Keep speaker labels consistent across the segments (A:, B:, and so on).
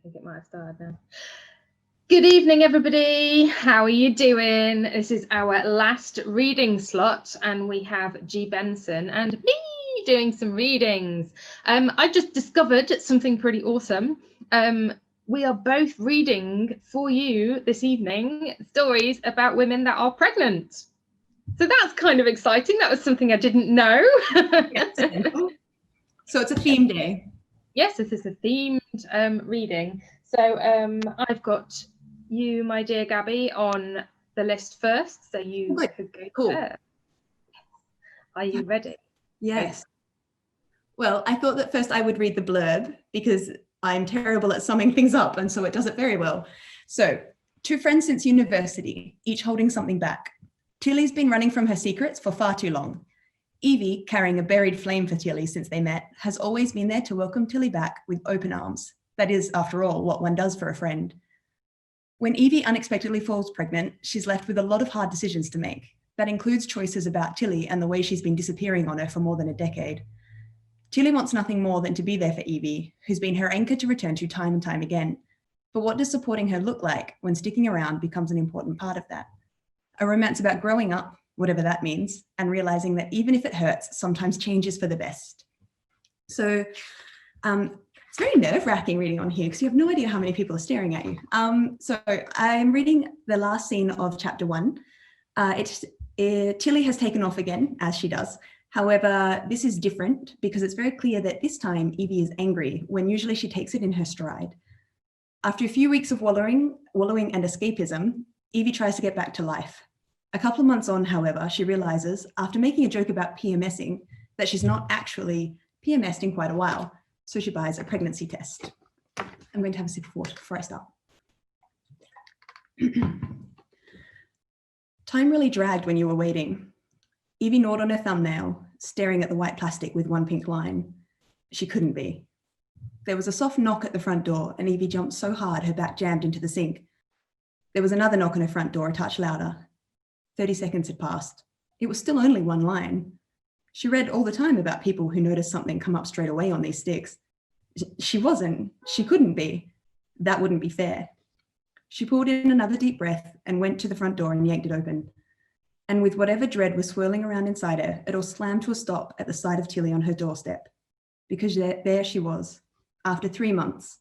A: think it might have started now. Good evening, everybody. How are you doing? This is our last reading slot, and we have G. Benson and me doing some readings. I just discovered something pretty awesome. We are both reading for you this evening stories about women that are pregnant. So that's kind of exciting. That was something I didn't know.
B: Yes. So it's a theme day.
A: Yes, this is a themed reading. So I've got you, my dear Gabby, on the list first. So you could go
B: cool.
A: first. Are you ready?
B: Yes. Well, I thought that first I would read the blurb because I'm terrible at summing things up, and so it does it very well. So, 2 friends since university, each holding something back. Tilly's been running from her secrets for far too long. Evie, carrying a buried flame for Tilly since they met, has always been there to welcome Tilly back with open arms. That is, after all, what one does for a friend. When Evie unexpectedly falls pregnant, she's left with a lot of hard decisions to make. That includes choices about Tilly and the way she's been disappearing on her for more than a decade. Tilly wants nothing more than to be there for Evie, who's been her anchor to return to time and time again. But what does supporting her look like when sticking around becomes an important part of that? A romance about growing up, whatever that means, and realizing that even if it hurts, sometimes change is for the best. So it's very nerve-wracking reading on here because you have no idea how many people are staring at you. So I'm reading the last scene of chapter 1. Tilly has taken off again, as she does. However, this is different because it's very clear that this time Evie is angry when usually she takes it in her stride. After a few weeks of wallowing and escapism, Evie tries to get back to life. A couple of months on, however, she realizes, after making a joke about PMSing, that she's not actually PMSed in quite a while, so she buys a pregnancy test. I'm going to have a sip of water before I start. Time really dragged when you were waiting. Evie gnawed on her thumbnail, staring at the white plastic with one pink line. She couldn't be. There was a soft knock at the front door, and Evie jumped so hard her back jammed into the sink. There was another knock on her front door, a touch louder. 30 seconds had passed. It was still only one line. She read all the time about people who noticed something come up straight away on these sticks. She couldn't be. That wouldn't be fair. She pulled in another deep breath and went to the front door and yanked it open. And with whatever dread was swirling around inside her, it all slammed to a stop at the sight of Tilly on her doorstep. Because there she was, after 3 months.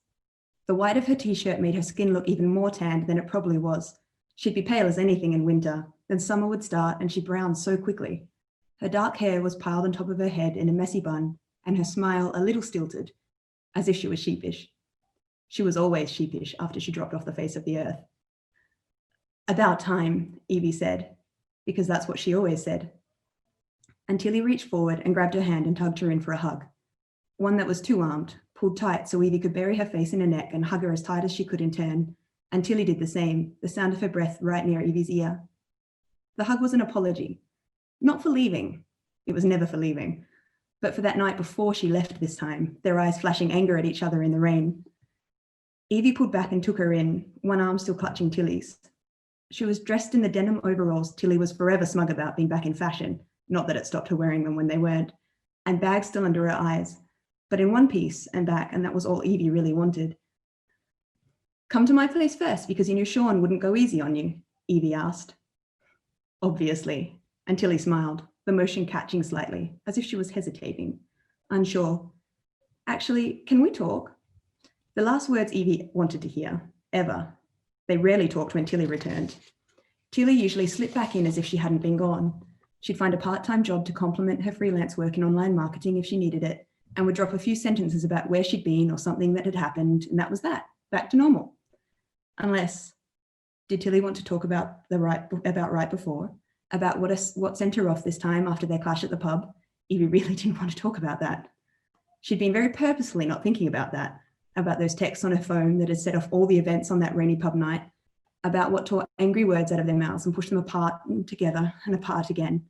B: The white of her t-shirt made her skin look even more tanned than it probably was. She'd be pale as anything in winter. Then summer would start and she browned so quickly. Her dark hair was piled on top of her head in a messy bun, and her smile a little stilted, as if she was sheepish. She was always sheepish after she dropped off the face of the earth. About time, Evie said, because that's what she always said. And Tilly reached forward and grabbed her hand and tugged her in for a hug. One that was two-armed, pulled tight so Evie could bury her face in her neck and hug her as tight as she could in turn. And Tilly did the same, the sound of her breath right near Evie's ear. The hug was an apology, not for leaving. It was never for leaving, but for that night before she left this time, their eyes flashing anger at each other in the rain. Evie pulled back and took her in, one arm still clutching Tilly's. She was dressed in the denim overalls Tilly was forever smug about being back in fashion, not that it stopped her wearing them when they weren't, and bags still under her eyes, but in one piece and back, and that was all Evie really wanted. Come to my place first because you knew Sean wouldn't go easy on you, Evie asked. Obviously, and Tilly smiled, the motion catching slightly, as if she was hesitating, unsure. Actually, can we talk? The last words Evie wanted to hear, ever. They rarely talked when Tilly returned. Tilly usually slipped back in as if she hadn't been gone. She'd find a part-time job to complement her freelance work in online marketing if she needed it, and would drop a few sentences about where she'd been or something that had happened, and that was that, back to normal. Unless, did Tilly want to talk about right before? About what sent her off this time after their clash at the pub? Evie really didn't want to talk about that. She'd been very purposefully not thinking about that, about those texts on her phone that had set off all the events on that rainy pub night, about what tore angry words out of their mouths and pushed them apart and together and apart again.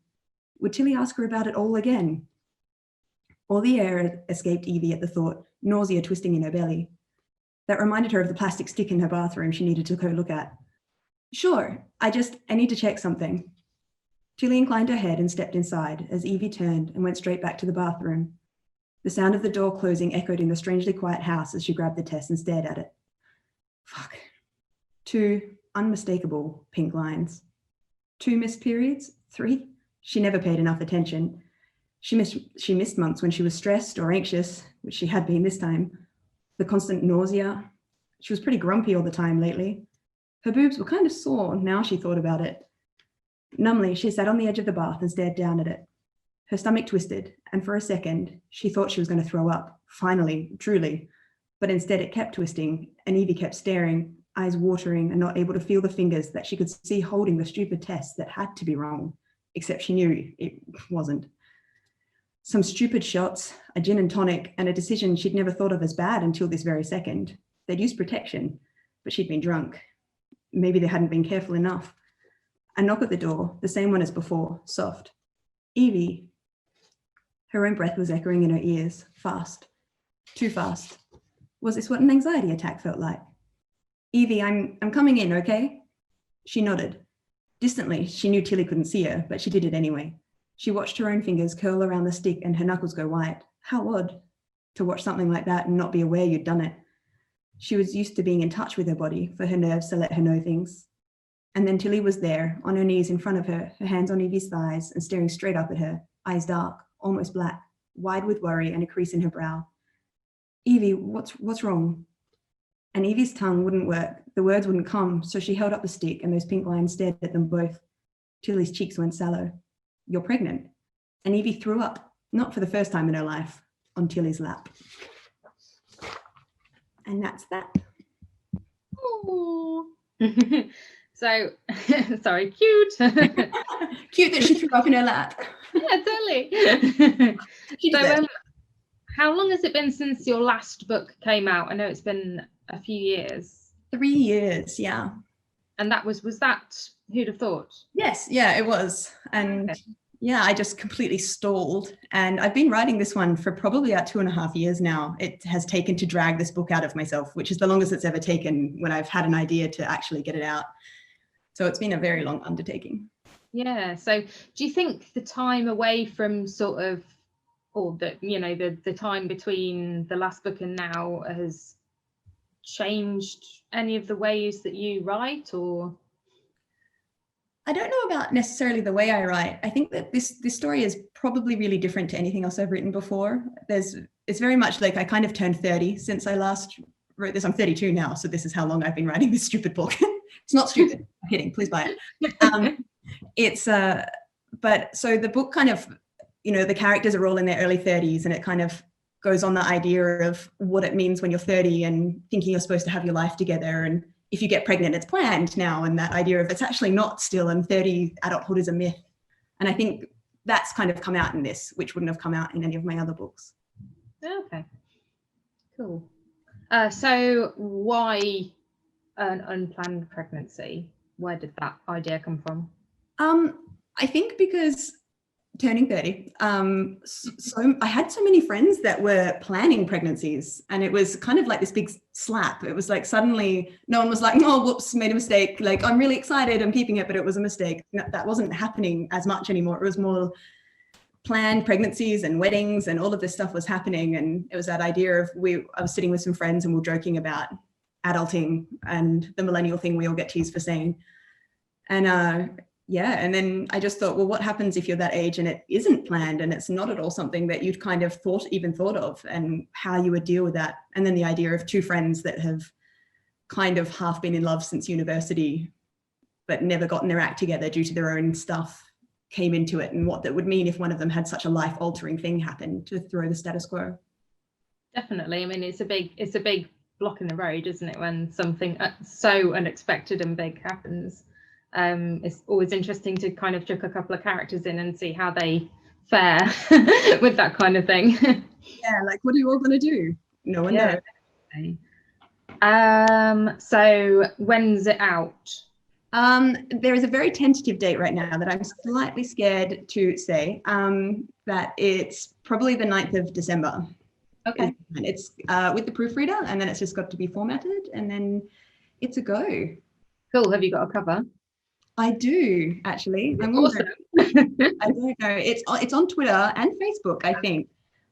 B: Would Tilly ask her about it all again? All the air escaped Evie at the thought, nausea twisting in her belly. That reminded her of the plastic stick in her bathroom she needed to go look at. Sure, I need to check something. Tilly inclined her head and stepped inside as Evie turned and went straight back to the bathroom. The sound of the door closing echoed in the strangely quiet house as she grabbed the test and stared at it. Fuck. 2 unmistakable pink lines. 2 missed periods. 3. She never paid enough attention. She missed months when she was stressed or anxious, which she had been this time. The constant nausea. She was pretty grumpy all the time lately. Her boobs were kind of sore now she thought about it. Numbly, she sat on the edge of the bath and stared down at it. Her stomach twisted, and for a second, she thought she was going to throw up, finally, truly. But instead it kept twisting, and Evie kept staring, eyes watering and not able to feel the fingers that she could see holding the stupid test that had to be wrong, except she knew it wasn't. Some stupid shots, a gin and tonic, and a decision she'd never thought of as bad until this very second. They'd used protection, but she'd been drunk. Maybe they hadn't been careful enough. A knock at the door, the same one as before, soft. Evie. Her own breath was echoing in her ears, fast. Too fast. Was this what an anxiety attack felt like? Evie, I'm coming in, okay? She nodded. Distantly, she knew Tilly couldn't see her, but she did it anyway. She watched her own fingers curl around the stick and her knuckles go white. How odd to watch something like that and not be aware you'd done it. She was used to being in touch with her body for her nerves to let her know things. And then Tilly was there, on her knees in front of her hands on Evie's thighs and staring straight up at her, eyes dark, almost black, wide with worry and a crease in her brow. Evie, what's wrong? And Evie's tongue wouldn't work. The words wouldn't come, so she held up the stick and those pink lines stared at them both. Tilly's cheeks went sallow. You're pregnant. And Evie threw up, not for the first time in her life, on Tilly's lap. And that's that.
A: Ooh. So, sorry, cute.
B: Cute that she threw up in her lap.
A: Yeah, totally. So, how long has it been since your last book came out? I know it's been a few years.
B: 3 years, yeah.
A: And that was that who'd have thought?
B: Yes, yeah, it was. And okay. Yeah, I just completely stalled. And I've been writing this one for probably about 2.5 years now. It has taken to drag this book out of myself, which is the longest it's ever taken when I've had an idea to actually get it out. So it's been a very long undertaking.
A: Yeah. So do you think the time away from sort of, or the time between the last book and now has changed any of the ways that you write, or?
B: I don't know about necessarily the way I write. I think that this story is probably really different to anything else I've written before. It's very much like I kind of turned 30 since I last wrote this. I'm 32 now, so this is how long I've been writing this stupid book. It's not stupid. I'm kidding. Please buy it. But so the book kind of, the characters are all in their early 30s, and it kind of goes on the idea of what it means when you're 30 and thinking you're supposed to have your life together, and if you get pregnant, it's planned now, and that idea of it's actually not still, and 30 adulthood is a myth. And I think that's kind of come out in this, which wouldn't have come out in any of my other books.
A: Okay, cool. So why an unplanned pregnancy? Where did that idea come from?
B: I think because turning 30, so I had so many friends that were planning pregnancies, and it was kind of like this big slap. It was like suddenly no one was like, oh, whoops, made a mistake. Like, I'm really excited, I'm keeping it, but it was a mistake. That wasn't happening as much anymore. It was more planned pregnancies and weddings, and all of this stuff was happening. And it was that idea of I was sitting with some friends and we were joking about adulting and the millennial thing we all get teased for saying. And and then I just thought, well, what happens if you're that age and it isn't planned and it's not at all something that you'd kind of even thought of, and how you would deal with that. And then the idea of 2 friends that have kind of half been in love since university, but never gotten their act together due to their own stuff came into it, and what that would mean if one of them had such a life-altering thing happen to throw the status quo.
A: Definitely. I mean, it's a big block in the road, isn't it, when something so unexpected and big happens. It's always interesting to kind of chuck a couple of characters in and see how they fare with that kind of thing.
B: Yeah, like, what are you all going to do? No one knows.
A: So when's it out?
B: There is a very tentative date right now that I'm slightly scared to say, that it's probably the 9th of December.
A: Okay.
B: And it's with the proofreader, and then it's just got to be formatted, and then it's a go.
A: Cool. Have you got a cover?
B: I do, actually.
A: Awesome.
B: I don't know. It's on Twitter and Facebook, I think.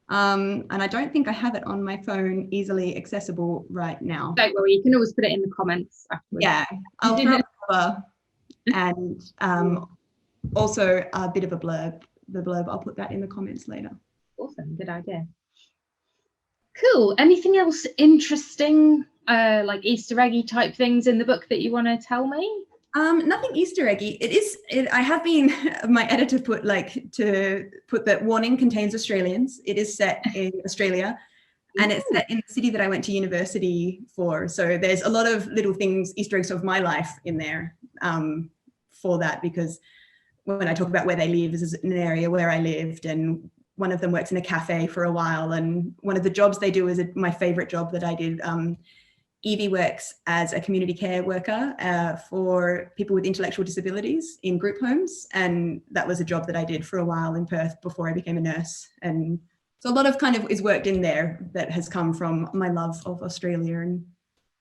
B: And I don't think I have it on my phone easily accessible right now.
A: Don't worry, you can always put it in the comments afterwards.
B: Yeah, I'll throw it over, and also a bit of a blurb. The blurb, I'll put that in the comments later.
A: Awesome, good idea. Cool. Anything else interesting, like Easter eggy type things in the book that you want to tell me?
B: Nothing Easter eggy. I have been, my editor put that warning contains Australians. It is set in Australia, and it's set in the city that I went to university for. So there's a lot of little things, Easter eggs of my life in there for that, because when I talk about where they live, this is an area where I lived, and one of them works in a cafe for a while. And one of the jobs they do is my favorite job that I did. Evie works as a community care worker for people with intellectual disabilities in group homes. And that was a job that I did for a while in Perth before I became a nurse. And so a lot of kind of is worked in there that has come from my love of Australia and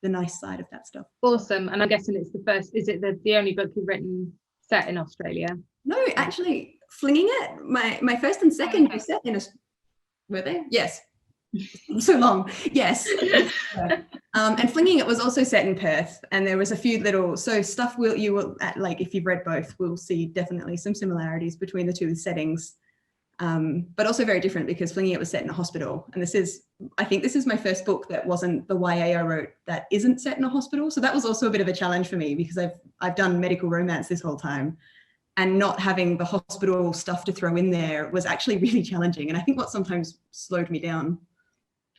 B: the nice side of that stuff.
A: Awesome. And I'm guessing it's the first, is it the only book you've written set in Australia?
B: No, actually, Flinging It, my first and second were set in were they? Yes. So long. Yes. And Flinging It was also set in Perth, and there was a few little stuff you will like, if you've read both, we'll see definitely some similarities between the two settings, but also very different, because Flinging It was set in a hospital, and I think this is my first book that wasn't the YA I wrote that isn't set in a hospital. So that was also a bit of a challenge for me, because I've done medical romance this whole time, and not having the hospital stuff to throw in there was actually really challenging, and I think what sometimes slowed me down.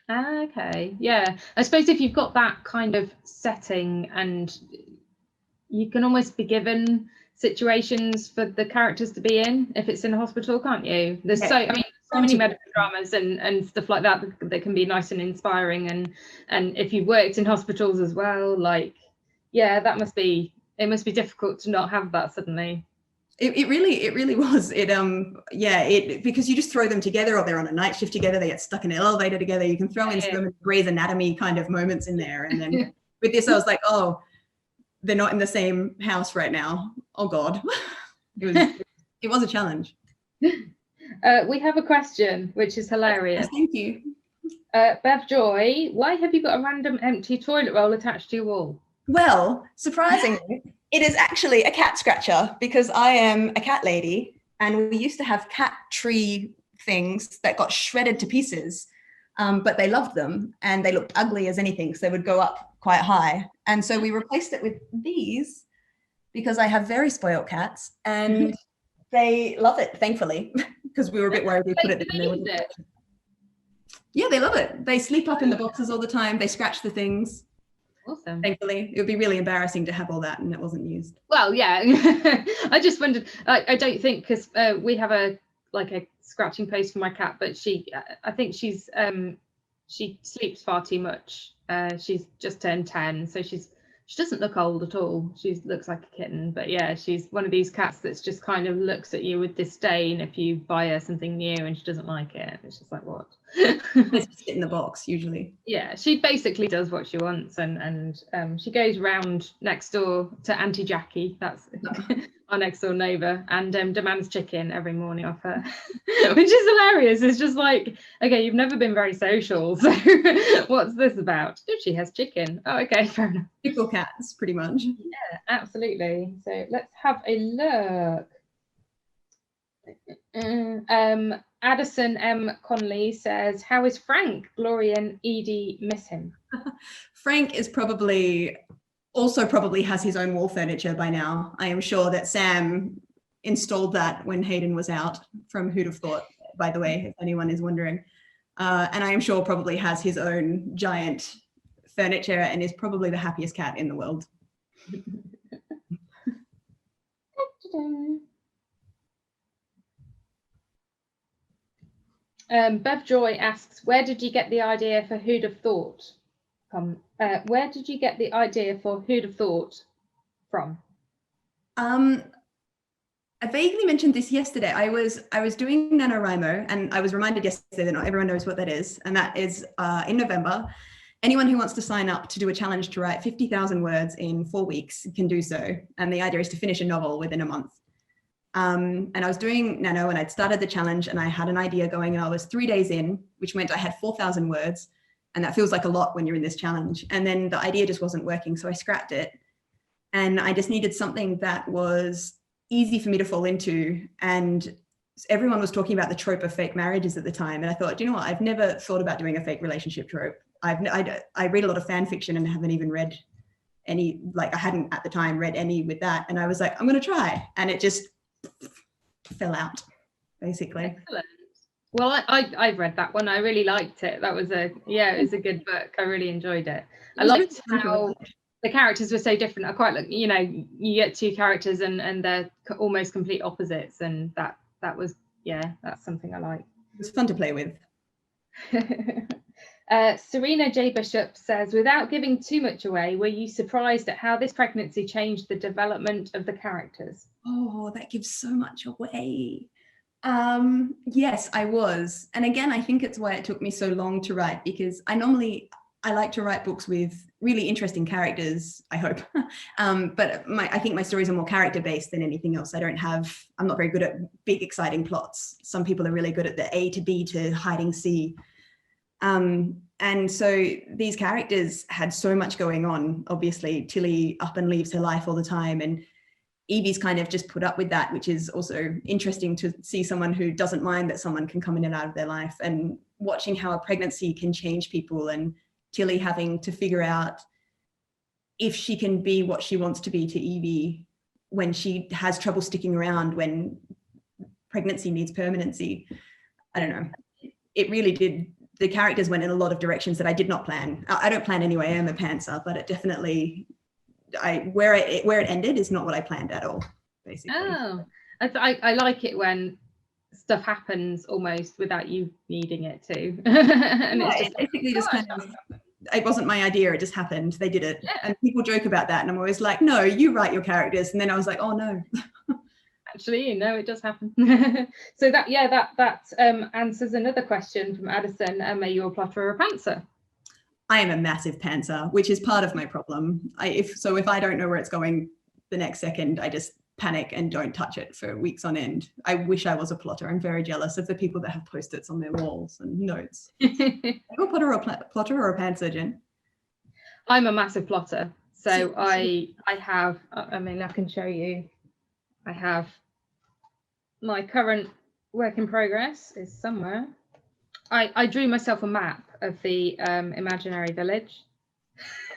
A: Okay, yeah. I suppose if you've got that kind of setting, and you can almost be given situations for the characters to be in if it's in a hospital, can't you? There's so many medical dramas and stuff like that that can be nice and inspiring, and if you've worked in hospitals as well, like, yeah, it must be difficult to not have that suddenly.
B: It really was. Because you just throw them together, or they're on a night shift together, they get stuck in an elevator together. You can throw in some Grey's Anatomy kind of moments in there. And then with this, I was like, oh, they're not in the same house right now. Oh God. It was a challenge.
A: We have a question, which is hilarious.
B: Thank you.
A: Bev Joy, why have you got a random empty toilet roll attached to your wall?
B: Well, surprisingly, it is actually a cat scratcher, because I am a cat lady, and we used to have cat tree things that got shredded to pieces, but they loved them and they looked ugly as anything, so they would go up quite high. And so we replaced it with these, because I have very spoiled cats and they love it, thankfully, because we were a bit worried we put it in there. Yeah, they love it. They sleep up in the boxes all the time. They scratch the things.
A: Awesome.
B: Thankfully, it would be really embarrassing to have all that and it wasn't used.
A: Well, yeah. I just wondered. I don't think, because we have a scratching post for my cat, but I think she sleeps far too much. She's just turned 10, so she doesn't look old at all. She looks like a kitten, but yeah, she's one of these cats that's just kind of looks at you with disdain if you buy her something new and she doesn't like it. It's just like, what?
B: It's just in the box usually.
A: Yeah, she basically does what she wants, and she goes round next door to Auntie Jackie, that's our next door neighbour, and demands chicken every morning off her, which is hilarious. It's just like, okay, you've never been very social, so what's this about? Oh, she has chicken. Oh, okay, fair enough.
B: Typical cats, pretty much.
A: Yeah, absolutely. So let's have a look. Addison M. Connolly says, how is Frank? Gloria and Edie miss him.
B: Frank is probably has his own wall furniture by now. I am sure that Sam installed that when Hayden was out, from Who'd Have Thought, by the way, if anyone is wondering. And I am sure probably has his own giant furniture and is probably the happiest cat in the world.
A: Bev Joy asks, where did you get the idea for Who'd Have Thought? Where did you get the idea for Who'd Have Thought from?
B: I vaguely mentioned this yesterday. I was doing NaNoWriMo, and I was reminded yesterday that not everyone knows what that is, and that is in November. Anyone who wants to sign up to do a challenge to write 50,000 words in 4 weeks can do so, and the idea is to finish a novel within a month. And I was doing Nano, and I'd started the challenge, and I had an idea going, and I was 3 days in, which meant I had 4,000 words. And that feels like a lot when you're in this challenge. And then the idea just wasn't working. So I scrapped it. And I just needed something that was easy for me to fall into. And everyone was talking about the trope of fake marriages at the time. And I thought, do you know what? I've never thought about doing a fake relationship trope. I read a lot of fan fiction and haven't even read any, like I hadn't at the time read any with that. And I was like, I'm going to try. And it just fell out, basically.
A: Excellent. Well, I've read that one. I really liked it. That was it was a good book. I really enjoyed it. I liked how the characters were so different. I quite like, you know, you get two characters and they're almost complete opposites, and that was, that's something I like.
B: It was fun to play with.
A: Serena J. Bishop says, without giving too much away, were you surprised at how this pregnancy changed the development of the characters?
B: Oh, that gives so much away. Yes, I was. And again, I think it's why it took me so long to write, because I like to write books with really interesting characters, I hope. But I think my stories are more character-based than anything else. I'm not very good at big, exciting plots. Some people are really good at the A to B to hiding C. And so these characters had so much going on. Obviously, Tilly up and leaves her life all the time, and Evie's kind of just put up with that, which is also interesting to see someone who doesn't mind that someone can come in and out of their life, and watching how a pregnancy can change people, and Tilly having to figure out if she can be what she wants to be to Evie when she has trouble sticking around, when pregnancy needs permanency. I don't know. It really did. The characters went in a lot of directions that I did not plan. I don't plan anyway. I'm a pantser, but it definitely, where it ended is not what I planned at all, basically.
A: Oh, I like it when stuff happens almost without you needing it to. And
B: yeah,
A: it's just
B: basically just kind of, it wasn't my idea, it just happened. They did it. Yeah. And people joke about that, and I'm always like, no, you write your characters. And then I was like, oh no.
A: Actually, it does happen. So that answers another question from Addison. Are you a plotter or a pantser?
B: I am a massive pantser, which is part of my problem. If I don't know where it's going the next second, I just panic and don't touch it for weeks on end. I wish I was a plotter. I'm very jealous of the people that have Post-its on their walls and notes. Are you a plotter or a pantser, Jen?
A: I'm a massive plotter. So I have, I mean, I can show you. I have my current work in progress is somewhere. I drew myself a map of the imaginary village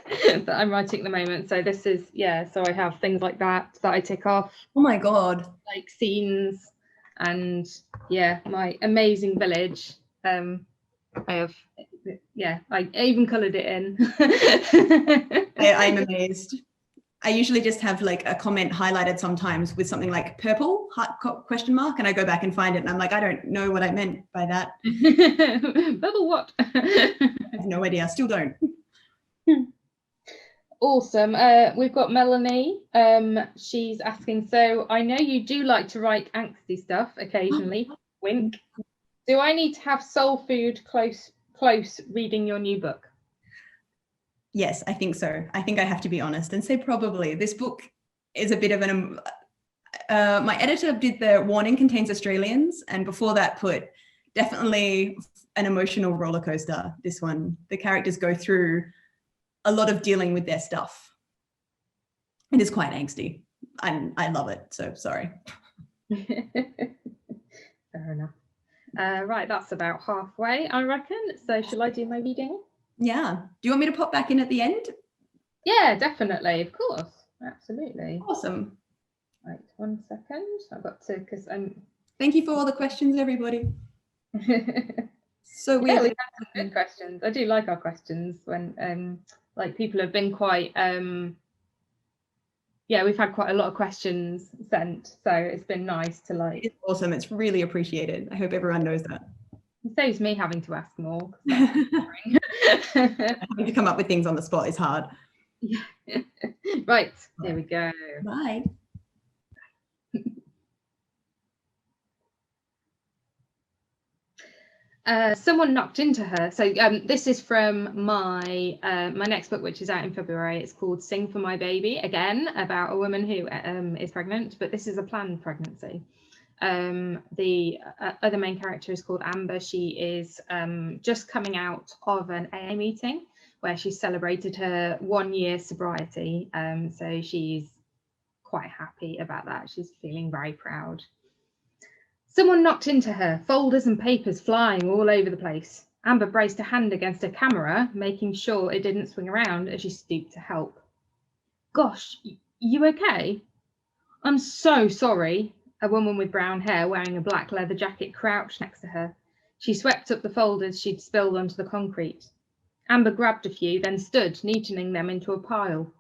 A: that I'm writing at the moment. So this is, so I have things like that I tick off.
B: Oh my God.
A: Like scenes and my amazing village. I have, I even coloured it in.
B: I'm amazed. I usually just have like a comment highlighted sometimes with something like purple question mark, and I go back and find it, and I'm like, I don't know what I meant by that.
A: Purple what?
B: I have no idea. I still don't.
A: Awesome. We've got Melanie. She's asking, so I know you do like to write angsty stuff occasionally. Wink. Do I need to have soul food close reading your new book?
B: Yes, I think so. I think I have to be honest and say probably. This book is a bit of an... my editor did the warning contains Australians, and before that put definitely an emotional roller coaster, this one. The characters go through a lot of dealing with their stuff. It is quite angsty, and I love it, so sorry.
A: Fair enough. Right, that's about halfway, I reckon. So shall I do my reading?
B: Yeah. Do you want me to pop back in at the end?
A: Yeah, definitely. Of course. Absolutely.
B: Awesome.
A: Right, 1 second. I've got to, because I'm...
B: Thank you for all the questions, everybody. So
A: we've had some good questions. I do like our questions when like people have been quite we've had quite a lot of questions sent, so it's been nice to like.
B: It's awesome. It's really appreciated. I hope everyone knows that.
A: It saves me having to ask more.
B: Having to come up with things on the spot is hard.
A: Right, here we go.
B: Bye.
A: Someone knocked into her. So this is from my my next book, which is out in February. It's called Sing for My Baby, again about a woman who is pregnant, but this is a planned pregnancy. The other main character is called Amber. She is just coming out of an AA meeting where she celebrated her 1 year sobriety. So she's quite happy about that. She's feeling very proud. Someone knocked into her, folders and papers flying all over the place. Amber braced her hand against her camera, making sure it didn't swing around as she stooped to help. Gosh, you okay? I'm so sorry. A woman with brown hair wearing a black leather jacket crouched next to her. She swept up the folders she'd spilled onto the concrete. Amber grabbed a few, then stood, neatening them into a pile.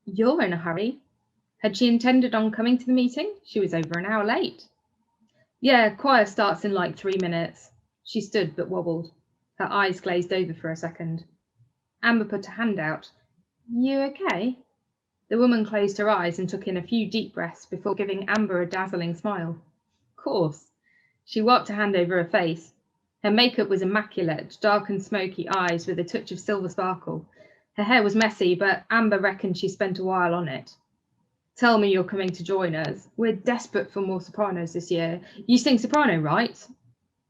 A: You're in a hurry. Had she intended on coming to the meeting? She was over an hour late. Yeah, choir starts in like 3 minutes. She stood but wobbled. Her eyes glazed over for a second. Amber put her hand out. You okay? The woman closed her eyes and took in a few deep breaths before giving Amber a dazzling smile. Of course. She wiped her hand over her face. Her makeup was immaculate, dark and smoky eyes with a touch of silver sparkle. Her hair was messy, but Amber reckoned she spent a while on it. Tell me you're coming to join us. We're desperate for more sopranos this year. You sing soprano, right?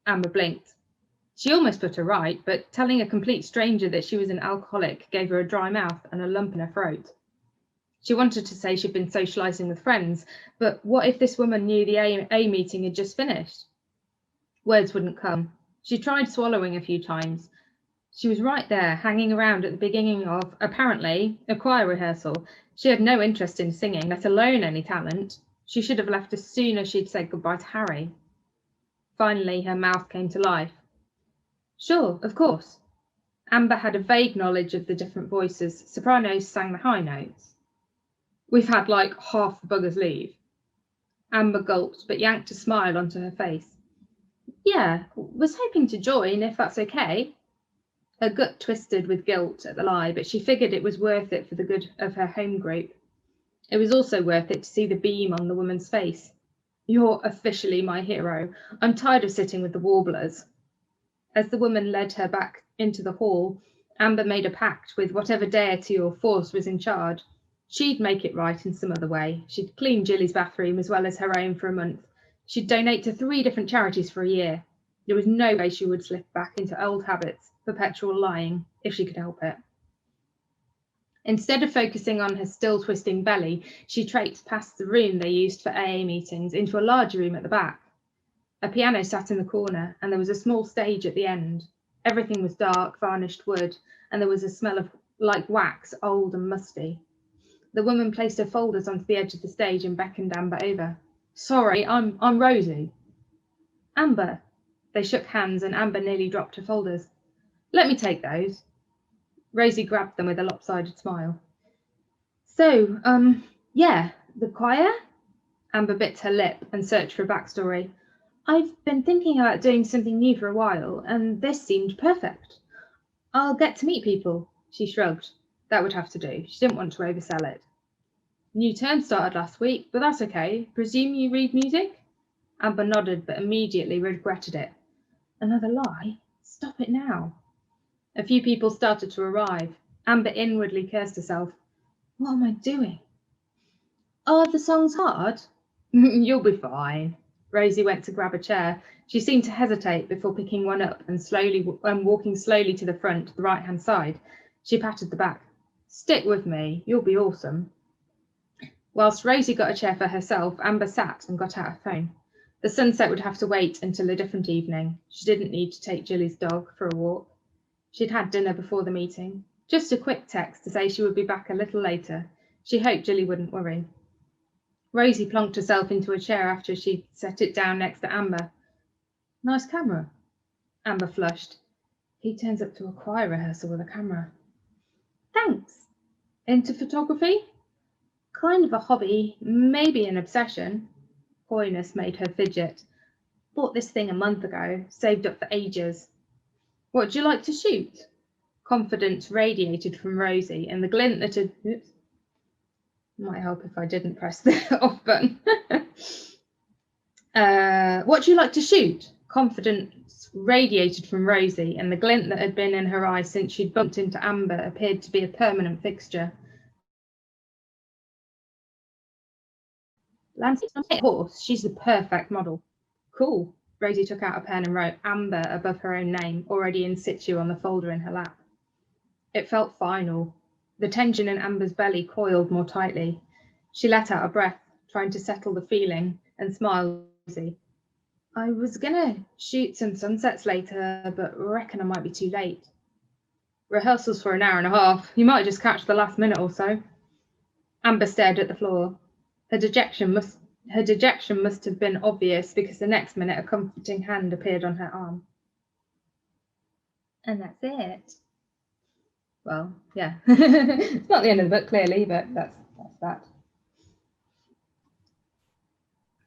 A: Amber blinked. She almost put her right, but telling a complete stranger that she was an alcoholic gave her a dry mouth and a lump in her throat. She wanted to say she'd been socialising with friends, but what if this woman knew the A meeting had just finished? Words wouldn't come. She tried swallowing a few times. She was right there, hanging around at the beginning of, apparently, a choir rehearsal. She had no interest in singing, let alone any talent. She should have left as soon as she'd said goodbye to Harry. Finally, her mouth came to life. Sure, of course. Amber had a vague knowledge of the different voices. Sopranos sang the high notes. We've had like half the buggers leave. Amber gulped, but yanked a smile onto her face. Yeah, was hoping to join, if that's okay. Her gut twisted with guilt at the lie, but she figured it was worth it for the good of her home group. It was also worth it to see the beam on the woman's face. You're officially my hero. I'm tired of sitting with the warblers. As the woman led her back into the hall, Amber made a pact with whatever deity or force was in charge. She'd make it right in some other way. She'd clean Jilly's bathroom as well as her own for a month. She'd donate to 3 different charities for a year. There was no way she would slip back into old habits, perpetual lying, if she could help it. Instead of focusing on her still twisting belly, she traipsed past the room they used for AA meetings into a larger room at the back. A piano sat in the corner, and there was a small stage at the end. Everything was dark, varnished wood, and there was a smell of like wax, old and musty. The woman placed her folders onto the edge of the stage and beckoned Amber over. Sorry, I'm Rosie. Amber. They shook hands, and Amber nearly dropped her folders. Let me take those. Rosie grabbed them with a lopsided smile. So, yeah, the choir? Amber bit her lip and searched for a backstory. I've been thinking about doing something new for a while, and this seemed perfect. I'll get to meet people, she shrugged. That would have to do. She didn't want to oversell it. New term started last week, but that's okay. Presume you read music? Amber nodded, but immediately regretted it. Another lie? Stop it now. A few people started to arrive. Amber inwardly cursed herself. What am I doing? Are the songs hard? You'll be fine. Rosie went to grab a chair. She seemed to hesitate before picking one up and walking slowly to the front, the right-hand side. She patted the back. Stick with me. You'll be awesome. Whilst Rosie got a chair for herself, Amber sat and got out her phone. The sunset would have to wait until a different evening. She didn't need to take Jilly's dog for a walk. She'd had dinner before the meeting. Just a quick text to say she would be back a little later. She hoped Jilly wouldn't worry. Rosie plonked herself into a chair after she'd set it down next to Amber. Nice camera. Amber flushed. He turns up to a choir rehearsal with a camera. Thanks. Into photography? Kind of a hobby, maybe an obsession. Coyness made her fidget. Bought this thing a month ago, saved up for ages. What do you like to shoot? Confidence radiated from Rosie, and the glint that had... Oops. Might help if I didn't press the off button. What do you like to shoot? Confidence radiated from Rosie, and the glint that had been in her eyes since she'd bumped into Amber appeared to be a permanent fixture. Lance's a horse. She's the perfect model. Cool. Rosie took out a pen and wrote Amber above her own name, already in situ on the folder in her lap. It felt final. The tension in Amber's belly coiled more tightly. She let out a breath, trying to settle the feeling, and smiled at Rosie. I was gonna shoot some sunsets later, but reckon I might be too late. Rehearsals for an hour and a half. You might just catch the last minute or so. Amber stared at the floor. Her dejection must have been obvious, because the next minute a comforting hand appeared on her arm. And that's it. Well, yeah. It's not the end of the book, clearly, but that's that.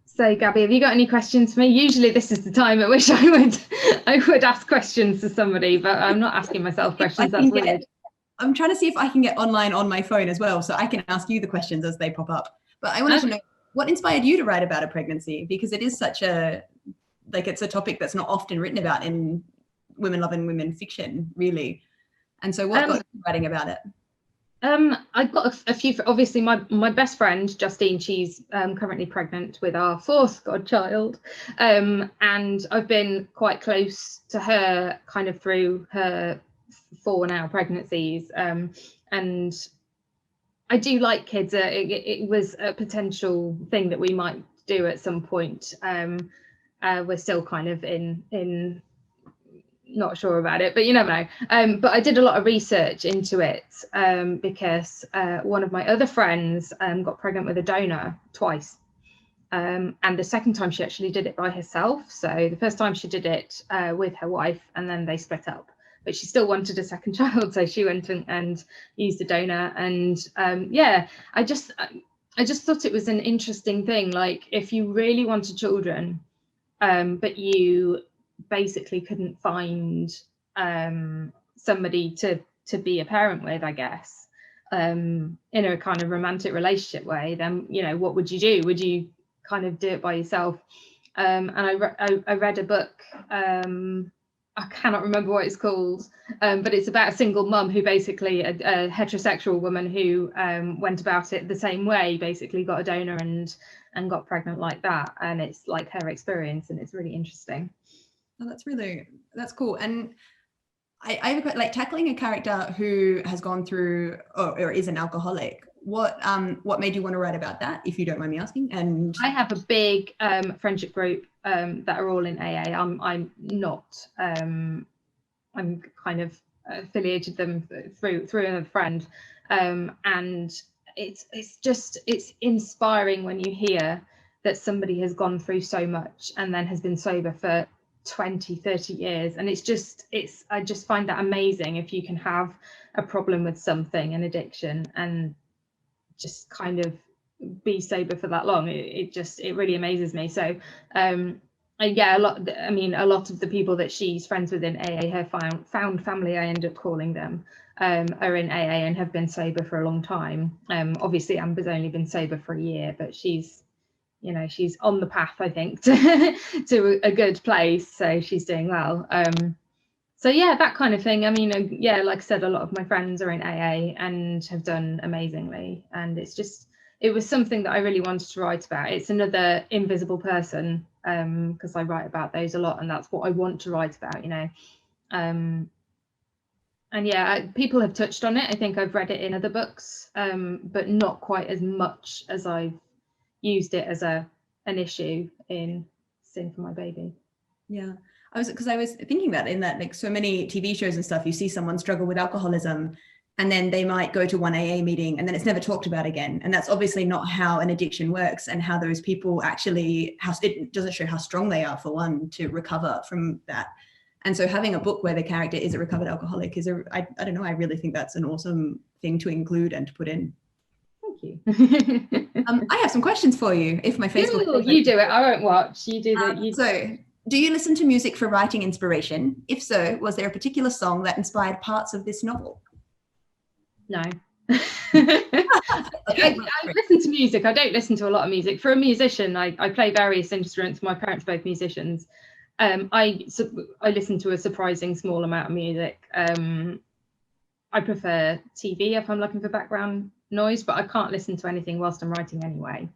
A: So, Gabby, have you got any questions for me? Usually this is the time at which I would ask questions to somebody, but I'm not asking myself questions. That's weird.
B: I'm trying to see if I can get online on my phone as well, so I can ask you the questions as they pop up. But I wanted to know, what inspired you to write about a pregnancy? Because it is such a, like, it's a topic that's not often written about in women love and women fiction, really. And so what got you writing about it?
A: I've got a few. Obviously, my best friend Justine, she's currently pregnant with our fourth godchild, and I've been quite close to her kind of through her 4 now pregnancies, and I do like kids. It was a potential thing that we might do at some point. We're still kind of in not sure about it, but you never know. But I did a lot of research into it, because one of my other friends got pregnant with a donor twice, and the second time she actually did it by herself. So the first time she did it with her wife, and then they split up, but she still wanted a second child, so she went and used a donor. And yeah, I just thought it was an interesting thing. Like, if you really wanted children, but you basically couldn't find somebody to be a parent with, I guess, in a kind of romantic relationship way, then, you know, what would you do? Would you kind of do it by yourself? And I read a book, I cannot remember what it's called, but it's about a single mum who basically, a heterosexual woman who went about it the same way, basically got a donor and got pregnant like that. And it's like her experience, and it's really interesting.
B: Oh, that's cool. And I have a, like, tackling a character who has gone through or is an alcoholic. What made you want to write about that, if you don't mind me asking? And
A: I have a big friendship group that are all in AA. I'm not. I'm kind of affiliated them through another friend, and it's inspiring when you hear that somebody has gone through so much and then has been sober for 20-30 years. And I just find that amazing. If you can have a problem with something, an addiction, and just kind of be sober for that long, it really amazes me. So yeah, a lot of the people that she's friends with in AA, her found family, I end up calling them, are in AA and have been sober for a long time. Obviously Amber's only been sober for a year, but she's on the path, I think, to a good place, so she's doing well. So yeah, that kind of thing. I mean, yeah, like I said, a lot of my friends are in AA and have done amazingly, and it was something that I really wanted to write about. It's another invisible person, because I write about those a lot, and that's what I want to write about, and yeah, people have touched on it. I think I've read it in other books, but not quite as much as I've used it as an issue in Sing for My Baby.
B: Yeah, I was thinking that in that, like, so many TV shows and stuff, you see someone struggle with alcoholism and then they might go to one AA meeting and then it's never talked about again. And that's obviously not how an addiction works, and how those people actually, it doesn't show how strong they are, for one, to recover from that. And so having a book where the character is a recovered alcoholic is I don't know, I really think that's an awesome thing to include and to put in.
A: Thank you.
B: I have some questions for you. If my Facebook,
A: you do it, I won't watch. You do that.
B: So, do you listen to music for writing inspiration? If so, was there a particular song that inspired parts of this novel?
A: No. I listen to music. I don't listen to a lot of music. For a musician, I play various instruments. My parents are both musicians. I listen to a surprising small amount of music. I prefer TV if I'm looking for background noise, but I can't listen to anything whilst I'm writing anyway.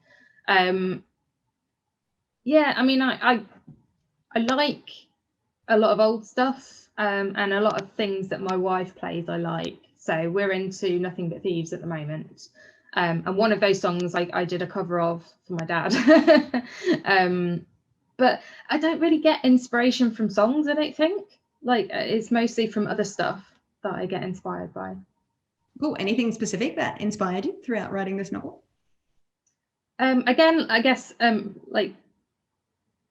A: Yeah, I mean, I like a lot of old stuff, and a lot of things that my wife plays I like. So we're into Nothing But Thieves at the moment. And one of those songs I did a cover of for my dad. But I don't really get inspiration from songs, I don't think. Like, it's mostly from other stuff that I get inspired by.
B: Cool. Anything specific that inspired you throughout writing this novel?
A: Again, I guess, like,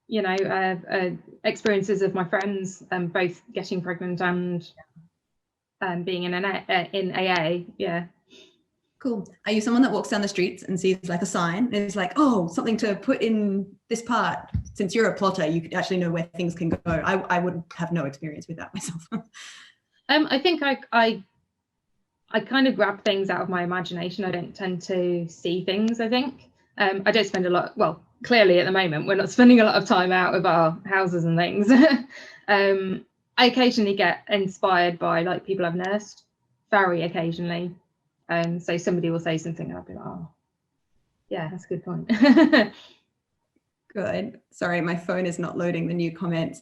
A: you know, experiences of my friends, both getting pregnant and being in AA. Yeah.
B: Cool. Are you someone that walks down the streets and sees like a sign and is like, oh, something to put in this part? Since you're a plotter, you could actually know where things can go. I would have no experience with that myself.
A: I think I kind of grab things out of my imagination. I don't tend to see things, I think. I don't spend a lot, well, clearly at the moment, we're not spending a lot of time out of our houses and things. I occasionally get inspired by like people I've nursed, very occasionally. So somebody will say something and I'll be like, oh, yeah, that's a good point.
B: Good. Sorry, my phone is not loading the new comments.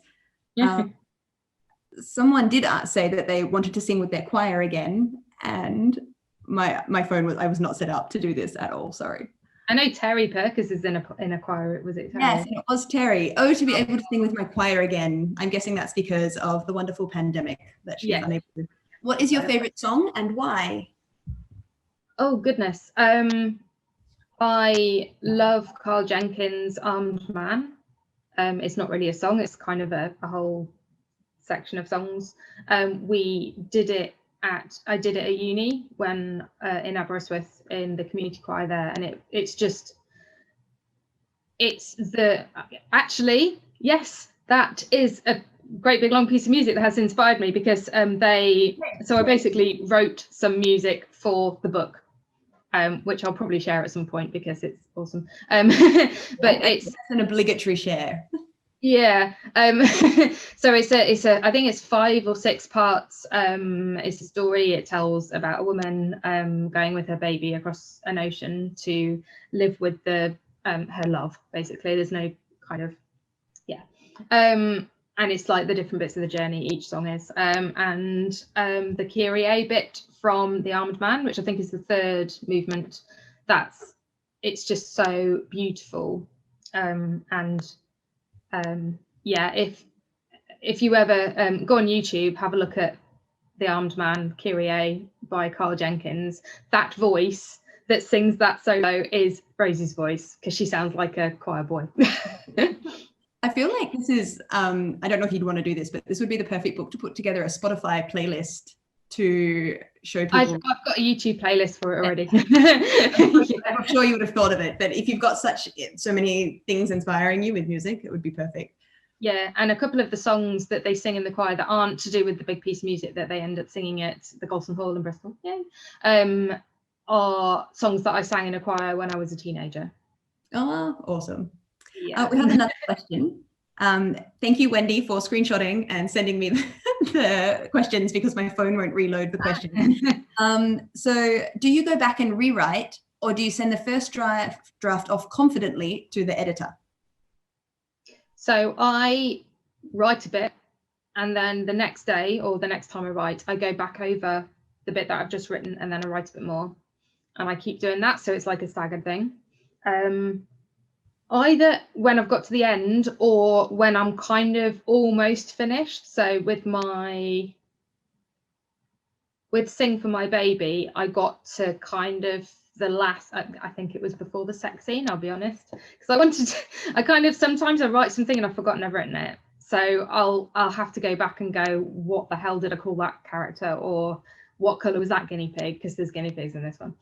B: Someone did say that they wanted to sing with their choir again, and my phone I was not set up to do this at all. Sorry.
A: I know Terry Perkins is in a choir. Was it Terry?
B: Yes, it was Terry. Oh, to be able to sing with my choir again. I'm guessing that's because of the wonderful pandemic that she's unable to. What is your favorite song and why?
A: Oh goodness. I love Carl Jenkins' Armed Man. It's not really a song, it's kind of a whole section of songs. We did it I did it at uni when in Aberystwyth in the community choir there, and actually, yes, that is a great big long piece of music that has inspired me, because I basically wrote some music for the book. Which I'll probably share at some point because it's awesome. But it's
B: an obligatory share.
A: Yeah. So it's I think it's 5 or 6 parts. It's a story. It tells about a woman going with her baby across an ocean to live with her love. Basically, there's no kind of and it's like the different bits of the journey each song is. And the Kyrie bit from The Armed Man, which I think is the 3rd movement, it's just so beautiful. Yeah, if you ever go on YouTube, have a look at The Armed Man, Kyrie by Carl Jenkins. That voice that sings that solo is Rosie's voice, because she sounds like a choir boy.
B: I feel like this is, I don't know if you'd want to do this, but this would be the perfect book to put together a Spotify playlist to show people.
A: I've got a YouTube playlist for it already.
B: I'm sure you would have thought of it, but if you've got so many things inspiring you with music, it would be perfect.
A: Yeah, and a couple of the songs that they sing in the choir that aren't to do with the big piece of music that they end up singing at the Golson Hall in Bristol, are songs that I sang in a choir when I was a teenager.
B: Oh, awesome.
A: Yeah.
B: We have another question. Thank you, Wendy, for screenshotting and sending me the questions, because my phone won't reload the questions. So do you go back and rewrite, or do you send the first draft off confidently to the editor?
A: So I write a bit, and then the next day or the next time I write, I go back over the bit that I've just written, and then I write a bit more, and I keep doing that. So it's like a staggered thing. Either when I've got to the end or when I'm kind of almost finished. So with Sing for My Baby, I got to kind of the last, I think it was before the sex scene, I'll be honest, because sometimes I write something and I've forgotten I've written it. So I'll have to go back and go, what the hell did I call that character, or what colour was that guinea pig, because there's guinea pigs in this one.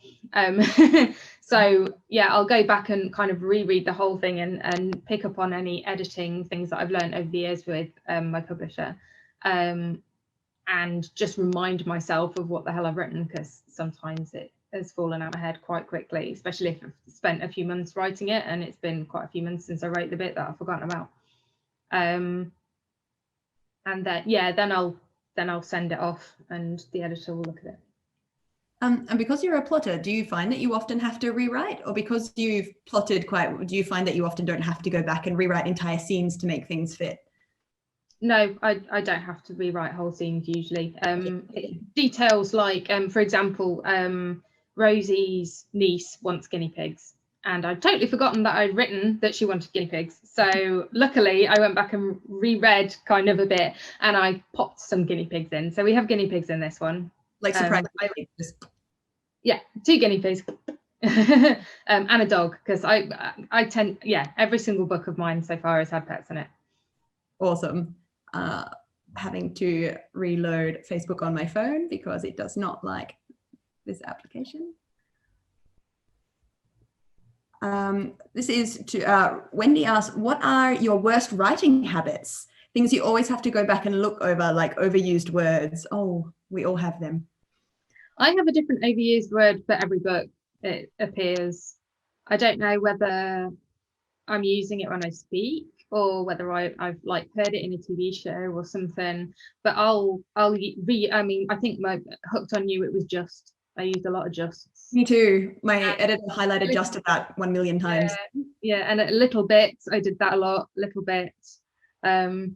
A: So yeah, I'll go back and kind of reread the whole thing and pick up on any editing things that I've learned over the years with my publisher, and just remind myself of what the hell I've written, because sometimes it has fallen out of my head quite quickly, especially if I've spent a few months writing it and it's been quite a few months since I wrote the bit that I've forgotten about. And then I'll send it off, and the editor will look at it.
B: And because you're a plotter, do you find that you often have to rewrite, or because you've plotted do you find that you often don't have to go back and rewrite entire scenes to make things fit?
A: No, I don't have to rewrite whole scenes usually. Details like, for example, Rosie's niece wants guinea pigs, and I'd totally forgotten that I'd written that she wanted guinea pigs. So luckily I went back and reread kind of a bit, and I popped some guinea pigs in. So we have guinea pigs in this one.
B: Like surprise.
A: Yeah, 2 guinea pigs. And a dog, because I tend, every single book of mine so far has had pets in it.
B: Awesome. Having to reload Facebook on my phone because it does not like this application. This is to Wendy asks, what are your worst writing habits? Things you always have to go back and look over, like overused words. Oh, we all have them.
A: I have a different overused word for every book it appears. I don't know whether I'm using it when I speak, or whether I've like heard it in a TV show or something, but I think my Hooked on You, it was just, I used a lot of justs.
B: Me too. My editor highlighted just about 1 million times.
A: Yeah, and a little bit, I did that a lot, little bit. I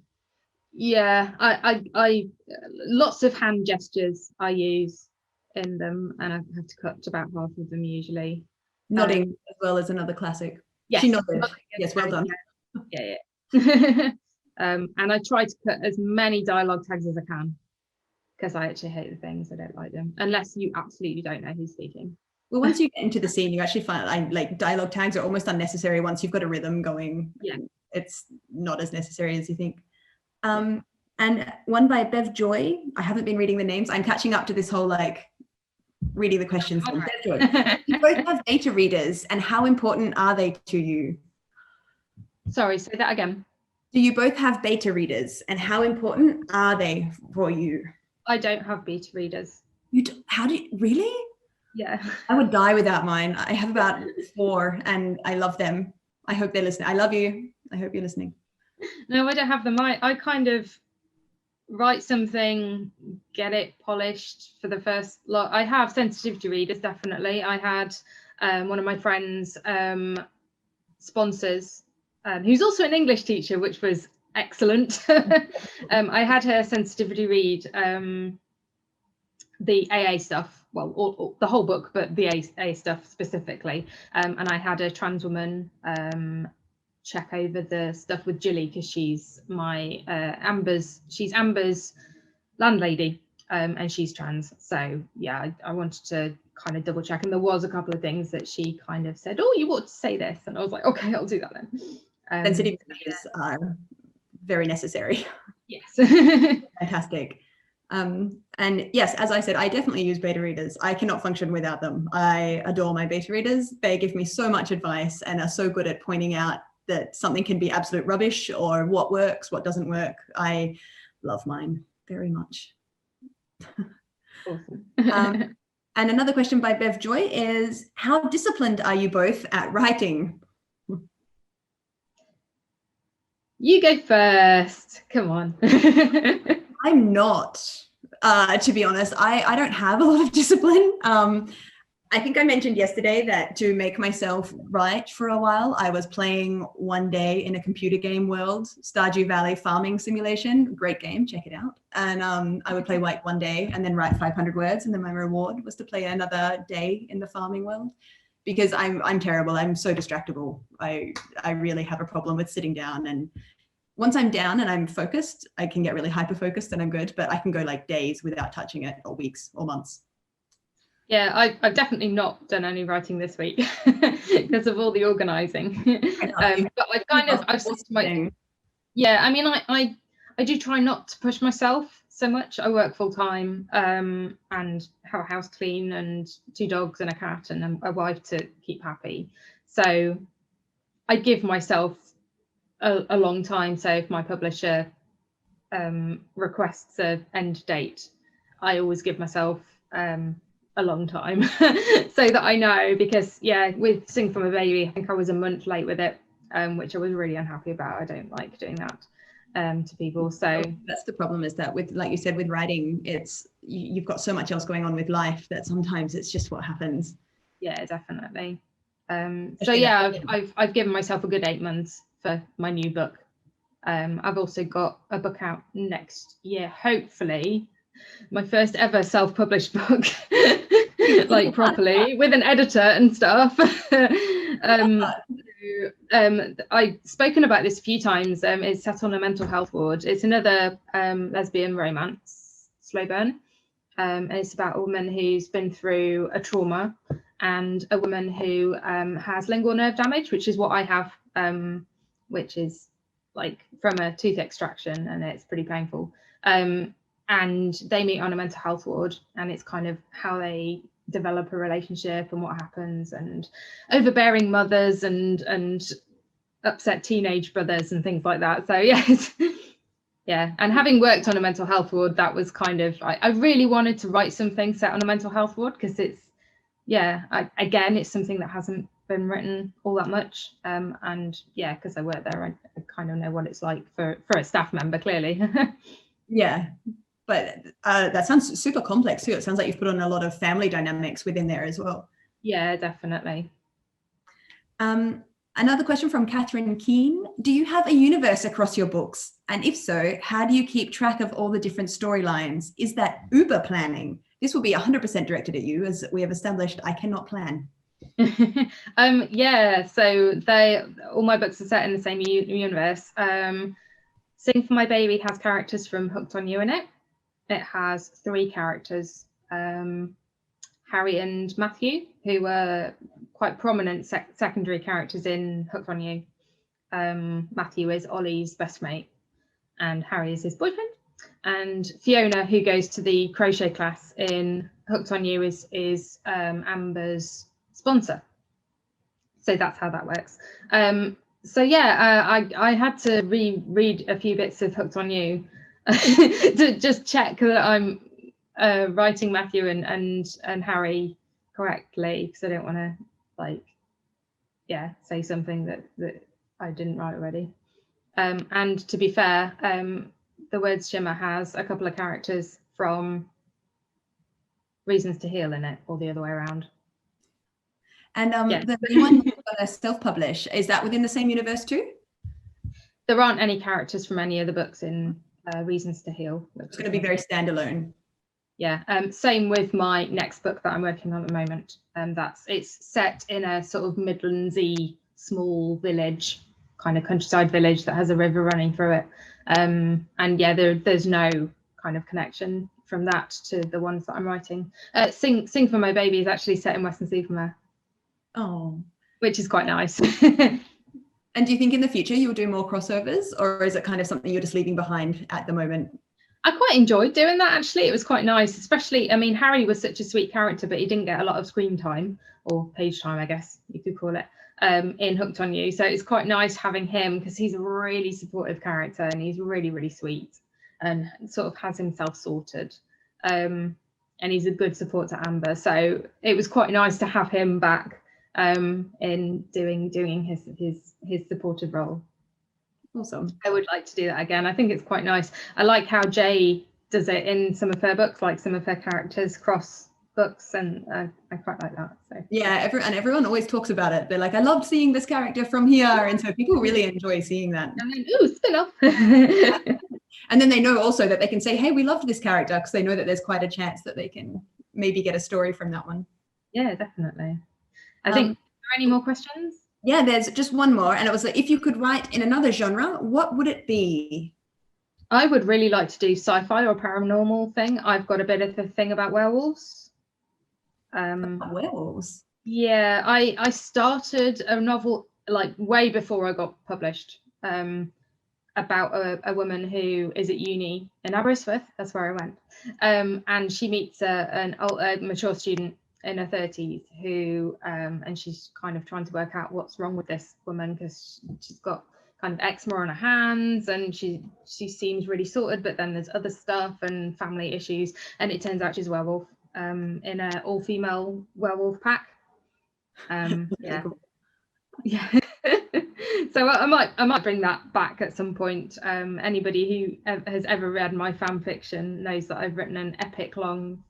A: lots of hand gestures I use in them, and I have to cut about half of them usually.
B: Nodding as well as another classic.
A: Yes,
B: she nodded. Yes, well done.
A: Yeah. And I try to put as many dialogue tags as I can, because I actually hate the things, I don't like them unless you absolutely don't know who's speaking.
B: Well, once you get into the scene, you actually find like dialogue tags are almost unnecessary once you've got a rhythm going.
A: Yeah,
B: it's not as necessary as you think. And one by Bev Joy. I haven't been reading the names. I'm catching up to this whole like reading the questions. Bev Joy. You both have beta readers, and how important are they to you?
A: Sorry, say that again.
B: Do you both have beta readers, and how important are they for you?
A: I don't have beta readers.
B: You do, how do you, really?
A: Yeah.
B: I would die without mine. I have about 4 and I love them. I hope they're listening. I love you. I hope you're listening.
A: No, I don't have them. I kind of write something, get it polished for the first lot. I have sensitivity readers, definitely. I had one of my friends sponsors, who's also an English teacher, which was excellent. I had her sensitivity read the AA stuff, well, or the whole book, but the AA stuff specifically. And I had a trans woman check over the stuff with Jilly, because she's my Amber's landlady, and she's trans. So yeah, I wanted to kind of double check, and there was a couple of things that she kind of said, oh, you ought to say this, and I was like, okay, I'll do that then.
B: Sensitive readers are very necessary.
A: Yes.
B: Fantastic. And yes, as I said, I definitely use beta readers. I cannot function without them. I adore my beta readers. They give me so much advice and are so good at pointing out that something can be absolute rubbish, or what works, what doesn't work. I love mine very much.
A: Awesome.
B: And another question by Bev Joy is, how disciplined are you both at writing?
A: You go first. Come on.
B: I'm not, to be honest. I don't have a lot of discipline. I think I mentioned yesterday that to make myself write for a while, I was playing one day in a computer game world, Stardew Valley Farming Simulation. Great game, check it out. And I would play like one day and then write 500 words, and then my reward was to play another day in the farming world, because I'm terrible. I'm so distractible. I really have a problem with sitting down, and once I'm down and I'm focused, I can get really hyper focused and I'm good, but I can go like days without touching it, or weeks or months.
A: Yeah, I've definitely not done any writing this week because of all the organising. But I've said to my, yeah, I mean, I do try not to push myself so much. I work full time and have a house clean and 2 dogs and a cat and a wife to keep happy. So I give myself a long time. So if my publisher requests an end date, I always give myself a long time so that I know, because yeah, with Sing from a Baby, I think I was a month late with it, which I was really unhappy about. I don't like doing that. to people. So
B: that's the problem, is that with, like you said, with writing, it's you've got so much else going on with life that sometimes it's just what happens.
A: Yeah, definitely. So yeah, I've given myself a good 8 months for my new book. I've also got a book out next year, hopefully, my first ever self-published book, like properly, with an editor and stuff. I've spoken about this a few times. It's set on a mental health ward. It's another lesbian romance, slow burn. And it's about a woman who's been through a trauma, and a woman who has lingual nerve damage, which is what I have, which is like from a tooth extraction, and it's pretty painful. And they meet on a mental health ward, and it's kind of how they develop a relationship and what happens, and overbearing mothers and upset teenage brothers and things like that. So yes. Yeah, and having worked on a mental health ward, that was kind of, I really wanted to write something set on a mental health ward, because it's, again, it's something that hasn't been written all that much. And yeah, because I work there, I kind of know what it's like for a staff member, clearly.
B: Yeah, but that sounds super complex too. It sounds like you've put on a lot of family dynamics within there as well.
A: Yeah, definitely.
B: Another question from Catherine Keane. Do you have a universe across your books? And if so, how do you keep track of all the different storylines? Is that Uber planning? This will be 100% directed at you, as we have established I cannot plan.
A: Yeah, so all my books are set in the same universe. Sing for My Baby has characters from Hooked on You in it. It has 3 characters, Harry and Matthew, who were quite prominent secondary characters in Hooked on You. Matthew is Ollie's best mate, and Harry is his boyfriend. And Fiona, who goes to the crochet class in Hooked on You, is Amber's sponsor. So that's how that works. So yeah, I had to reread a few bits of Hooked on You to just check that I'm writing Matthew and Harry correctly, because I don't want to say something that I didn't write already. And to be fair, the Words Shimmer has a couple of characters from Reasons to Heal in it, or the other way around.
B: And the one self-publish, is that within the same universe too?
A: There aren't any characters from any of the books in Reasons to Heal.
B: It's going to be very standalone.
A: Yeah, same with my next book that I'm working on at the moment. It's set in a sort of Midlandsy small village, kind of countryside village that has a river running through it. And yeah, there's no kind of connection from that to the ones that I'm writing. Sing for My Baby is actually set in Weston-Super-Lesfic.
B: Oh,
A: which is quite nice.
B: And do you think in the future you'll do more crossovers, or is it kind of something you're just leaving behind at the moment?
A: I quite enjoyed doing that, actually. It was quite nice, especially, I mean, Harry was such a sweet character, but he didn't get a lot of screen time, or page time, I guess you could call it, in Hooked on You. So it's quite nice having him, because he's a really supportive character, and he's really, really sweet, and sort of has himself sorted. And he's a good support to Amber. So it was quite nice to have him back in doing his supportive role.
B: Awesome.
A: I would like to do that again. I think it's quite nice. I like how Jay does it in some of her books, like some of her characters cross books, and I quite like that. So
B: yeah, everyone always talks about it. They're like, I loved seeing this character from here, and so people really enjoy seeing that.
A: And then, ooh, spin-off.
B: And then they know also that they can say, hey, we loved this character, because they know that there's quite a chance that they can maybe get a story from that one.
A: Yeah, definitely. I think, are there any more questions?
B: Yeah, there's just one more, and it was like, if you could write in another genre, what would it be?
A: I would really like to do sci-fi or paranormal thing. I've got a bit of a thing about werewolves.
B: Werewolves?
A: Yeah, I started a novel like way before I got published, about a woman who is at uni in Aberystwyth. That's where I went, and she meets a mature student in her 30s who and she's kind of trying to work out what's wrong with this woman, because she's got kind of eczema on her hands, and she seems really sorted, but then there's other stuff and family issues, and it turns out she's a werewolf in an all-female werewolf pack. Yeah. Cool. Yeah. So I might bring that back at some point. Anybody who has ever read my fan fiction knows that I've written an epic long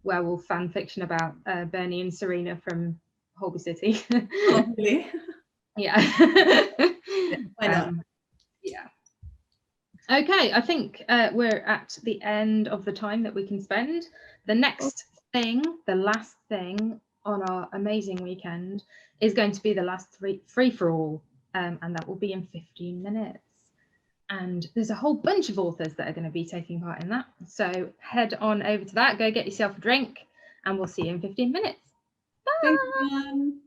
A: werewolf fan fiction about Bernie and Serena from Holby City.
B: Oh, really?
A: Yeah.
B: Yeah, why not?
A: Yeah. Okay, I think we're at the end of the time that we can spend. The next thing, the last thing on our amazing weekend is going to be the last free-for-all, and that will be in 15 minutes. And there's a whole bunch of authors that are going to be taking part in that. So head on over to that, go get yourself a drink, and we'll see you in 15 minutes. Bye!
B: Thanks, everyone.